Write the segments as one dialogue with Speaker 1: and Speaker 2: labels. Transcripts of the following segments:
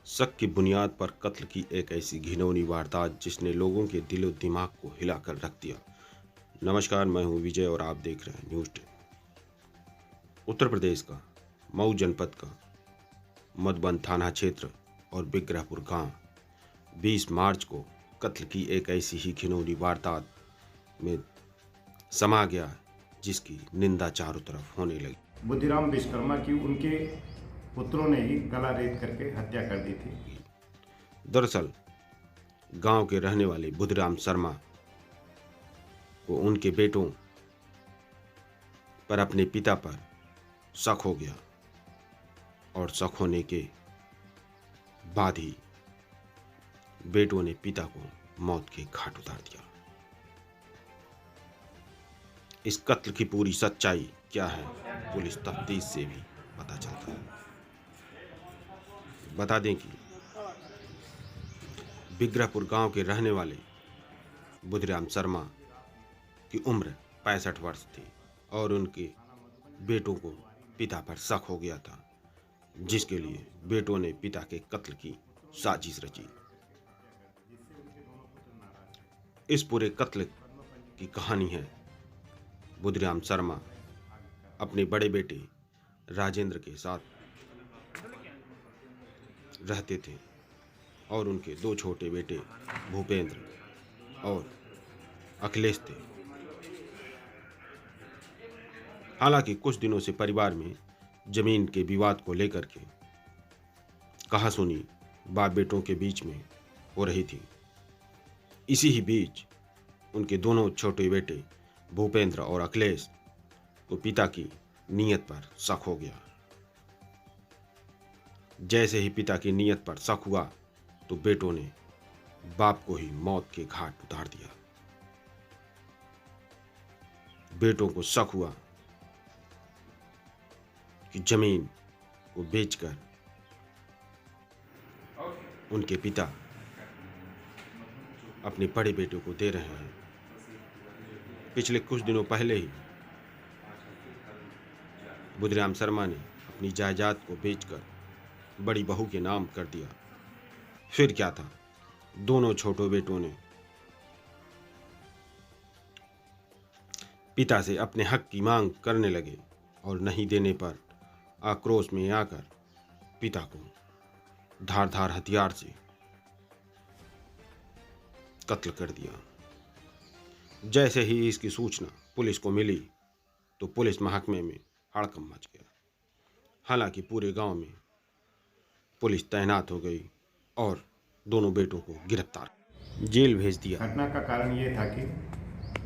Speaker 1: शक की बुनियाद पर कत्ल की एक ऐसी घिनौनी वारदात जिसने लोगों के दिलो दिमाग को हिलाकर रख दिया। नमस्कार, मैं हूं विजय और आप देख रहे हैं न्यूज़ 10। उत्तर प्रदेश का मऊ जनपद का मधुबन थाना क्षेत्र और बिग्रहपुर गांव 20 मार्च को कत्ल की एक ऐसी ही घिनौनी वारदात में समा गया जिसकी निंदा चारों तरफ होने लगी।
Speaker 2: बुद्धिराम विश्वकर्मा की उनके पुत्रों ने ही गला रेत करके हत्या कर दी थी।
Speaker 1: दरअसल गांव के रहने वाले बुद्धिराम शर्मा को उनके बेटों पर अपने पिता पर शक हो गया और शक होने के बाद ही बेटों ने पिता को मौत के घाट उतार दिया। इस कत्ल की पूरी सच्चाई क्या है, पुलिस तफ्तीश से भी पता चलता है। बता दें कि बिग्रहपुर गांव के रहने वाले बुद्धिराम शर्मा की उम्र 65 वर्ष थी और उनके बेटों को पिता पर शक हो गया था, जिसके लिए बेटों ने पिता के कत्ल की साजिश रची। इस पूरे कत्ल की कहानी है बुद्धिराम शर्मा अपने बड़े बेटे राजेंद्र के साथ रहते थे और उनके दो छोटे बेटे भूपेंद्र और अखिलेश थे। हालांकि कुछ दिनों से परिवार में जमीन के विवाद को लेकर के कहासुनी बाप बेटों के बीच में हो रही थी। इसी ही बीच उनके दोनों छोटे बेटे भूपेंद्र और अखिलेश को पिता की नीयत पर शक हो गया। जैसे ही पिता की नीयत पर शक हुआ तो बेटों ने बाप को ही मौत के घाट उतार दिया। बेटों को शक हुआ कि जमीन को बेचकर उनके पिता अपने बड़े बेटे को दे रहे हैं। पिछले कुछ दिनों पहले ही बुद्धिराम शर्मा ने अपनी जायदाद को बेचकर बड़ी बहू के नाम कर दिया। फिर क्या था, दोनों छोटे बेटों ने पिता से अपने हक की मांग करने लगे और नहीं देने पर आक्रोश में आकर पिता को धारदार हथियार से कत्ल कर दिया। जैसे ही इसकी सूचना पुलिस को मिली तो पुलिस महकमे में हड़कंप मच गया। हालांकि पूरे गांव में पुलिस तैनात हो गई और दोनों बेटों को गिरफ्तार जेल भेज दिया।
Speaker 2: घटना का कारण ये था कि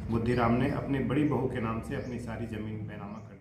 Speaker 2: बुद्धिराम ने अपनी बड़ी बहू के नाम से अपनी सारी जमीन बेनामा कर